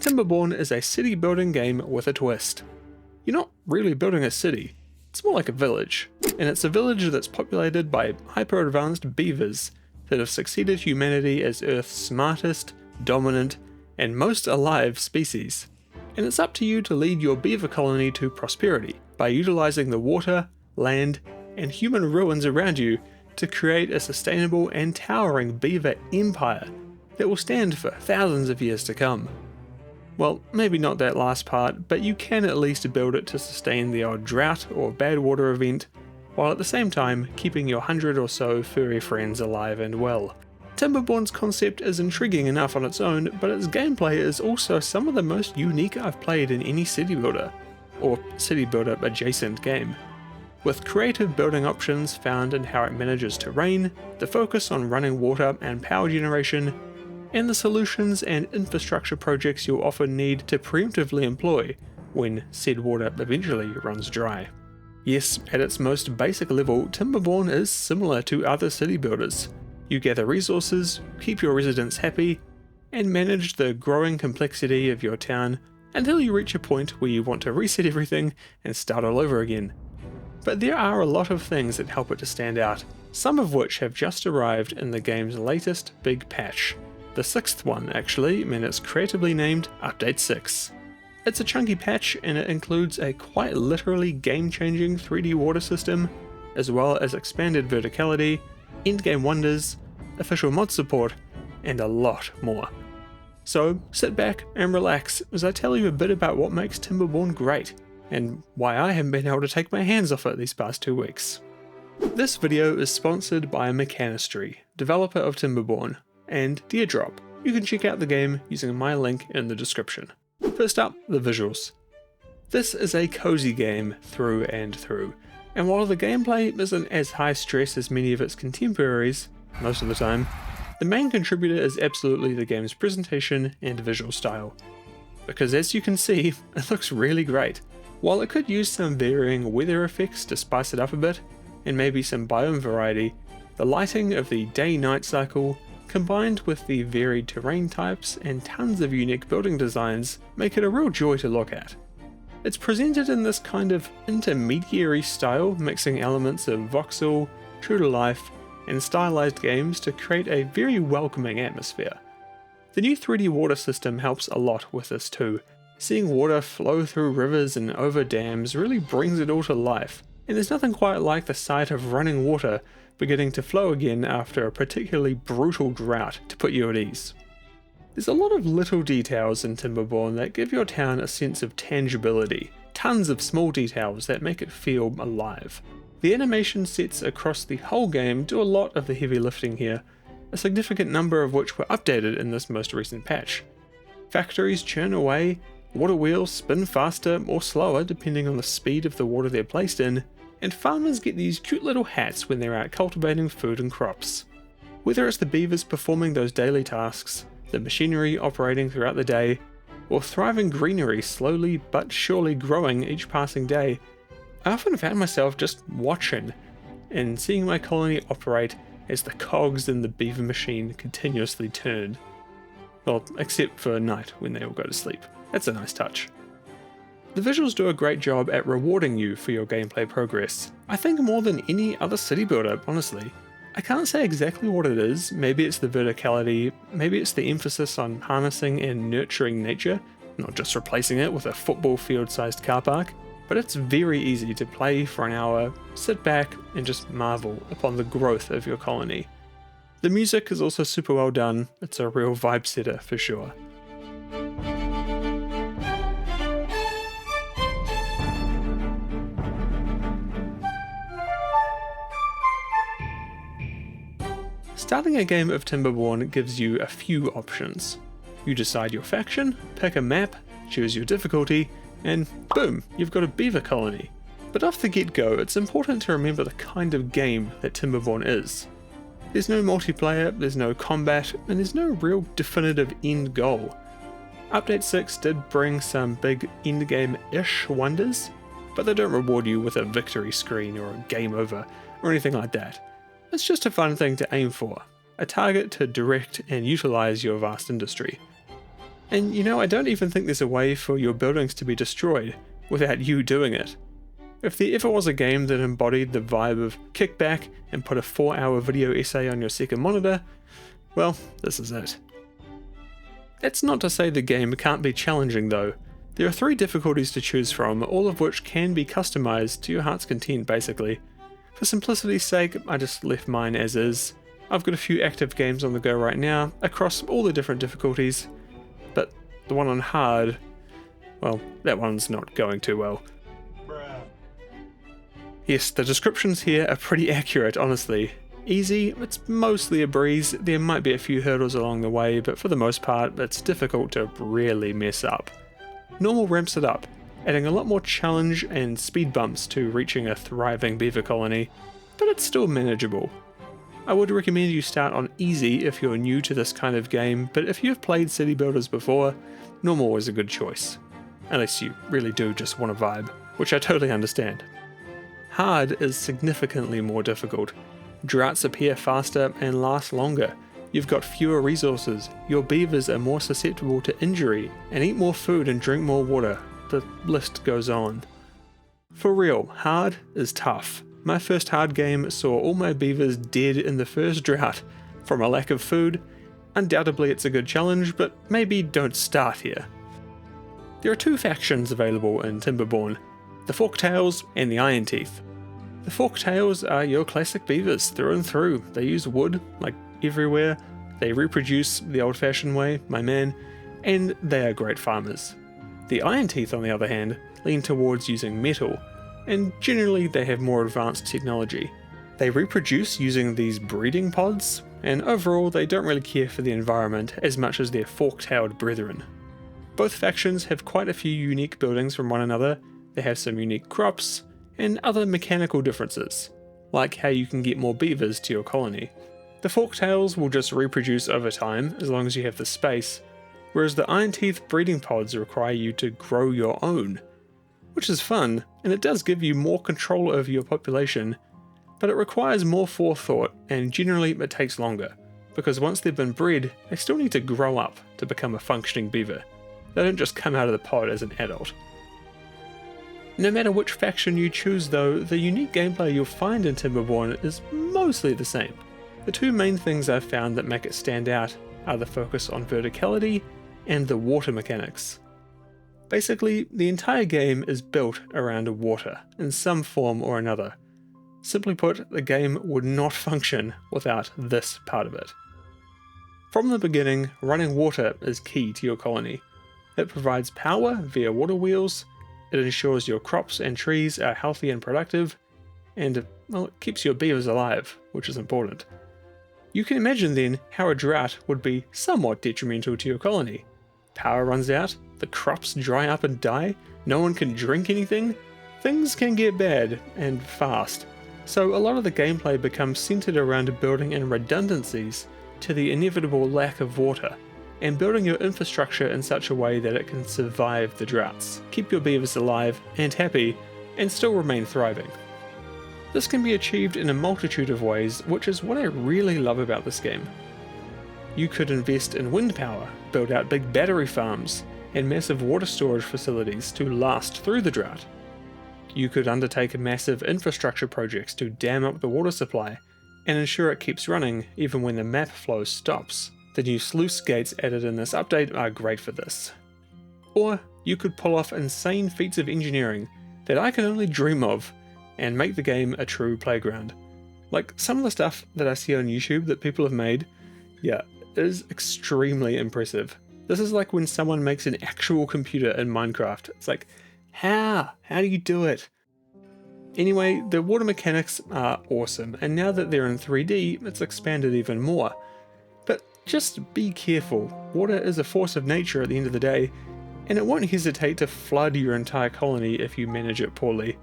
Timberborn is a city building game with a twist. You're not really building a city, it's more like a village, and it's a village that's populated by hyper-advanced beavers that have succeeded humanity as Earth's smartest, dominant, and most alive species. And it's up to you to lead your beaver colony to prosperity by utilizing the water, land, and human ruins around you to create a sustainable and towering beaver empire that will stand for thousands of years to come. Well, maybe not that last part, but you can at least build it to sustain the odd drought or bad water event, while at the same time keeping your 100 or so furry friends alive and well. Timberborn's concept is intriguing enough on its own, but its gameplay is also some of the most unique I've played in any city builder, or city builder adjacent game. With creative building options found in how it manages terrain, the focus on running water and power generation, and the solutions and infrastructure projects you'll often need to preemptively employ when said water eventually runs dry. Yes, at its most basic level, Timberborn is similar to other city builders. You gather resources, keep your residents happy, and manage the growing complexity of your town until you reach a point where you want to reset everything and start all over again. But there are a lot of things that help it to stand out, some of which have just arrived in the game's latest big patch. The sixth one actually, and it's creatively named Update 6. It's a chunky patch and it includes a quite literally game-changing 3D water system, as well as expanded verticality, endgame wonders, official mod support, and a lot more. So sit back and relax as I tell you a bit about what makes Timberborn great, and why I haven't been able to take my hands off it these past 2 weeks. This video is sponsored by Mechanistry, developer of Timberborn, and Deerdrop. You can check out the game using my link in the description. First up, the visuals. This is a cozy game through and through, and while the gameplay isn't as high stress as many of its contemporaries, most of the time, the main contributor is absolutely the game's presentation and visual style. Because as you can see, it looks really great. While it could use some varying weather effects to spice it up a bit, and maybe some biome variety, the lighting of the day-night cycle, combined with the varied terrain types and tons of unique building designs, make it a real joy to look at. It's presented in this kind of intermediary style, mixing elements of voxel, true to life, and stylized games to create a very welcoming atmosphere. The new 3D water system helps a lot with this too. Seeing water flow through rivers and over dams really brings it all to life, and there's nothing quite like the sight of running water beginning to flow again after a particularly brutal drought to put you at ease. There's a lot of little details in Timberborn that give your town a sense of tangibility, tons of small details that make it feel alive. The animation sets across the whole game do a lot of the heavy lifting here, a significant number of which were updated in this most recent patch. Factories churn away, water wheels spin faster or slower depending on the speed of the water they're placed in, and farmers get these cute little hats when they're out cultivating food and crops. Whether it's the beavers performing those daily tasks, the machinery operating throughout the day, or thriving greenery slowly but surely growing each passing day, I often found myself just watching and seeing my colony operate as the cogs in the beaver machine continuously turned. Well, except for night when they all go to sleep. That's a nice touch. The visuals do a great job at rewarding you for your gameplay progress. I think more than any other city builder, honestly. I can't say exactly what it is, maybe it's the verticality, maybe it's the emphasis on harnessing and nurturing nature, not just replacing it with a football field sized car park, but it's very easy to play for an hour, sit back and just marvel upon the growth of your colony. The music is also super well done, it's a real vibe setter for sure. Starting a game of Timberborn gives you a few options. You decide your faction, pick a map, choose your difficulty, and boom, you've got a beaver colony. But off the get-go, it's important to remember the kind of game that Timberborn is. There's no multiplayer, there's no combat, and there's no real definitive end goal. Update 6 did bring some big endgame-ish wonders, but they don't reward you with a victory screen or a game over, or anything like that. It's just a fun thing to aim for, a target to direct and utilize your vast industry. And you know, I don't even think there's a way for your buildings to be destroyed without you doing it. If there ever was a game that embodied the vibe of kick back and put a 4-hour video essay on your second monitor, well, this is it. That's not to say the game can't be challenging though. There are 3 difficulties to choose from, all of which can be customized to your heart's content basically. For simplicity's sake, I just left mine as is. I've got a few active games on the go right now, across all the different difficulties, but the one on hard, well, that one's not going too well. Yes, the descriptions here are pretty accurate, honestly. Easy, it's mostly a breeze, there might be a few hurdles along the way, but for the most part, it's difficult to really mess up. Normal ramps it up, adding a lot more challenge and speed bumps to reaching a thriving beaver colony, but it's still manageable. I would recommend you start on easy if you're new to this kind of game, but if you've played city builders before, normal is a good choice. Unless you really do just want a vibe, which I totally understand. Hard is significantly more difficult. Droughts appear faster and last longer. You've got fewer resources, your beavers are more susceptible to injury, and eat more food and drink more water. The list goes on. For real, hard is tough. My first hard game saw all my beavers dead in the first drought from a lack of food. Undoubtedly it's a good challenge, but maybe don't start here. There are 2 factions available in Timberborn, the Forktails and the Iron Teeth. The Forktails are your classic beavers through and through. They use wood, like everywhere, they reproduce the old-fashioned way, my man, and they are great farmers. The Iron Teeth, on the other hand, lean towards using metal, and generally they have more advanced technology. They reproduce using these breeding pods, and overall they don't really care for the environment as much as their fork-tailed brethren. Both factions have quite a few unique buildings from one another, they have some unique crops, and other mechanical differences, like how you can get more beavers to your colony. The Forktails will just reproduce over time as long as you have the space, whereas the Iron Teeth breeding pods require you to grow your own. Which is fun, and it does give you more control over your population, but it requires more forethought and generally it takes longer, because once they've been bred, they still need to grow up to become a functioning beaver. They don't just come out of the pod as an adult. No matter which faction you choose though, the unique gameplay you'll find in Timberborn is mostly the same. The 2 main things I've found that make it stand out are the focus on verticality and the water mechanics. Basically, the entire game is built around water in some form or another. Simply put, the game would not function without this part of it. From the beginning, running water is key to your colony. It provides power via water wheels, it ensures your crops and trees are healthy and productive, and well, it keeps your beavers alive, which is important. You can imagine then how a drought would be somewhat detrimental to your colony. Power runs out, the crops dry up and die, no one can drink anything, things can get bad, and fast. So a lot of the gameplay becomes centered around building in redundancies to the inevitable lack of water, and building your infrastructure in such a way that it can survive the droughts, keep your beavers alive and happy, and still remain thriving. This can be achieved in a multitude of ways, which is what I really love about this game. You could invest in wind power, build out big battery farms, and massive water storage facilities to last through the drought. You could undertake massive infrastructure projects to dam up the water supply, and ensure it keeps running even when the map flow stops. The new sluice gates added in this update are great for this. Or you could pull off insane feats of engineering that I can only dream of, and make the game a true playground. Like some of the stuff that I see on YouTube that people have made, yeah, is extremely impressive. This is like when someone makes an actual computer in Minecraft. It's like, how do you do it? Anyway, the water mechanics are awesome, and now that they're in 3D, it's expanded even more. But just be careful, water is a force of nature at the end of the day, and it won't hesitate to flood your entire colony if you manage it poorly.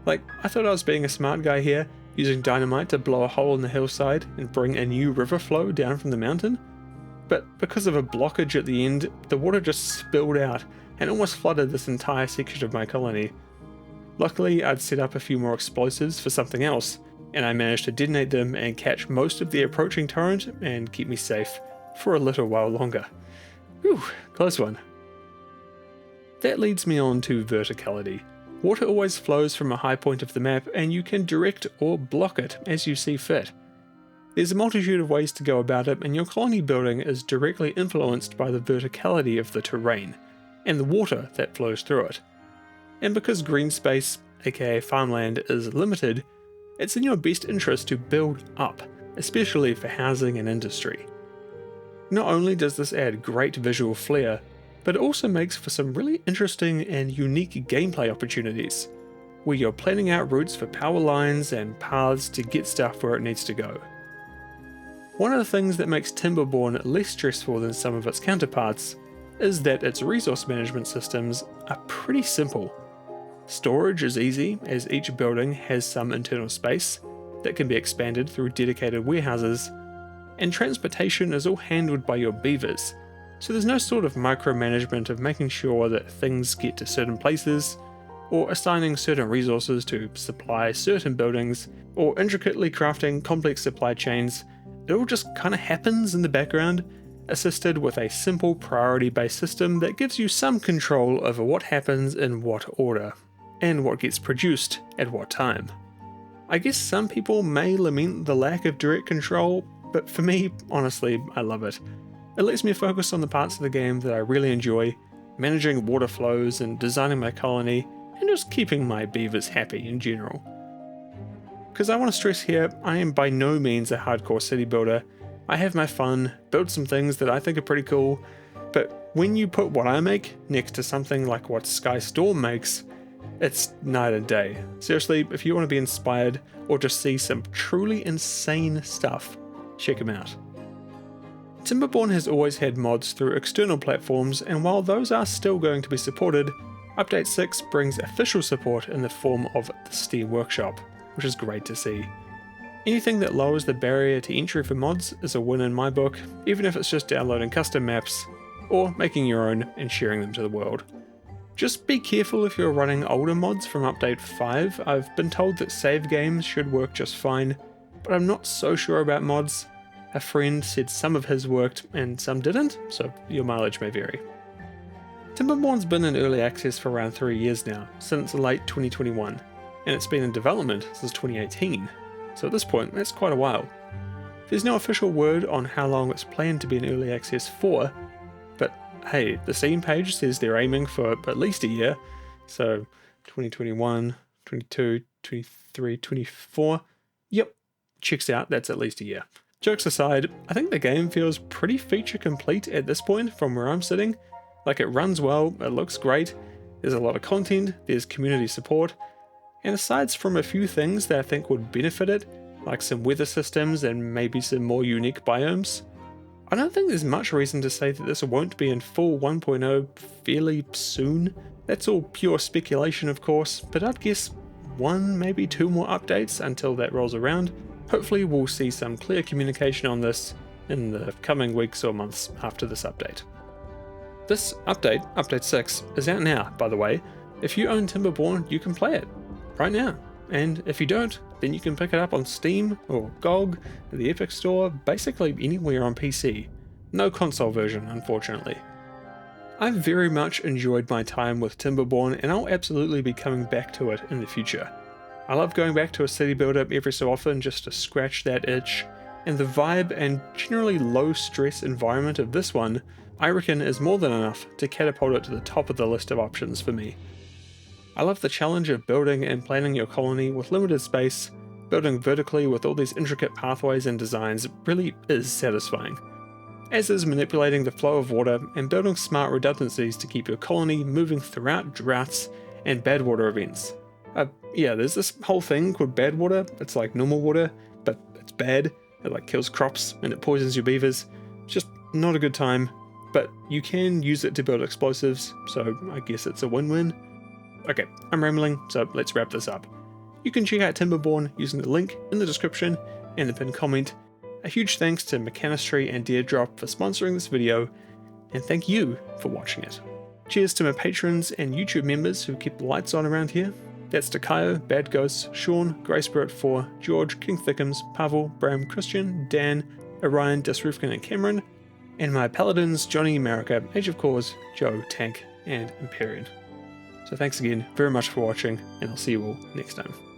Like, I thought I was being a smart guy here, using dynamite to blow a hole in the hillside and bring a new river flow down from the mountain. But because of a blockage at the end, the water just spilled out and almost flooded this entire section of my colony. Luckily, I'd set up a few more explosives for something else, and I managed to detonate them and catch most of the approaching torrent and keep me safe for a little while longer. Whew, close one. That leads me on to verticality. Water always flows from a high point of the map, and you can direct or block it as you see fit. There's a multitude of ways to go about it, and your colony building is directly influenced by the verticality of the terrain, and the water that flows through it. And because green space, aka farmland, is limited, it's in your best interest to build up, especially for housing and industry. Not only does this add great visual flair, but it also makes for some really interesting and unique gameplay opportunities, where you're planning out routes for power lines and paths to get stuff where it needs to go. One of the things that makes Timberborn less stressful than some of its counterparts is that its resource management systems are pretty simple. Storage is easy, as each building has some internal space that can be expanded through dedicated warehouses, and transportation is all handled by your beavers, so there's no sort of micromanagement of making sure that things get to certain places, or assigning certain resources to supply certain buildings, or intricately crafting complex supply chains. It all just kinda happens in the background, assisted with a simple priority-based system that gives you some control over what happens in what order, and what gets produced at what time. I guess some people may lament the lack of direct control, but for me, honestly, I love it. It lets me focus on the parts of the game that I really enjoy, managing water flows and designing my colony, and just keeping my beavers happy in general. Because I want to stress here, I am by no means a hardcore city builder. I have my fun, build some things that I think are pretty cool, but when you put what I make next to something like what Sky Storm makes, it's night and day. Seriously, if you want to be inspired or just see some truly insane stuff, check them out. Timberborn has always had mods through external platforms, and while those are still going to be supported, Update 6 brings official support in the form of the Steam Workshop, which is great to see. Anything that lowers the barrier to entry for mods is a win in my book, even if it's just downloading custom maps, or making your own and sharing them to the world. Just be careful if you're running older mods from Update 5. I've been told that save games should work just fine, but I'm not so sure about mods. A friend said some of his worked and some didn't, so your mileage may vary. Timberborn's been in early access for around 3 years now, since late 2021, and it's been in development since 2018, so at this point that's quite a while. There's no official word on how long it's planned to be in early access for, but hey, the Steam page says they're aiming for at least a year, so 2021, 22, 23, 24, yep, checks out, that's at least a year. Jokes aside, I think the game feels pretty feature complete at this point from where I'm sitting. Like, it runs well, it looks great, there's a lot of content, there's community support, and aside from a few things that I think would benefit it, like some weather systems and maybe some more unique biomes, I don't think there's much reason to say that this won't be in full 1.0 fairly soon. That's all pure speculation, of course, but I'd guess 1, maybe 2 more updates until that rolls around. Hopefully we'll see some clear communication on this in the coming weeks or months after this update. This update, Update 6, is out now, by the way. If you own Timberborn, you can play it right now. And if you don't, then you can pick it up on Steam or GOG, the Epic Store, basically anywhere on PC. No console version, unfortunately. I've very much enjoyed my time with Timberborn, and I'll absolutely be coming back to it in the future. I love going back to a city builder every so often just to scratch that itch, and the vibe and generally low stress environment of this one, I reckon, is more than enough to catapult it to the top of the list of options for me. I love the challenge of building and planning your colony with limited space. Building vertically with all these intricate pathways and designs really is satisfying, as is manipulating the flow of water and building smart redundancies to keep your colony moving throughout droughts and bad water events. Yeah, there's this whole thing called bad water. It's like normal water, but it's bad. It like kills crops and it poisons your beavers. It's just not a good time, but you can use it to build explosives, so I guess it's a win-win. Okay, I'm rambling, so let's wrap this up. You can check out Timberborn using the link in the description and the pinned comment. A huge thanks to Mechanistry and Deerdrop for sponsoring this video, and thank you for watching it. Cheers to my patrons and YouTube members who keep the lights on around here. That's Takayo, Bad Ghosts, Sean, Greyspirit4, George, King Thickums, Pavel, Bram, Christian, Dan, Orion, Disrufkin and Cameron, and my paladins Johnny, America, Age of Cause, Joe, Tank, and Empyrean. So thanks again very much for watching, and I'll see you all next time.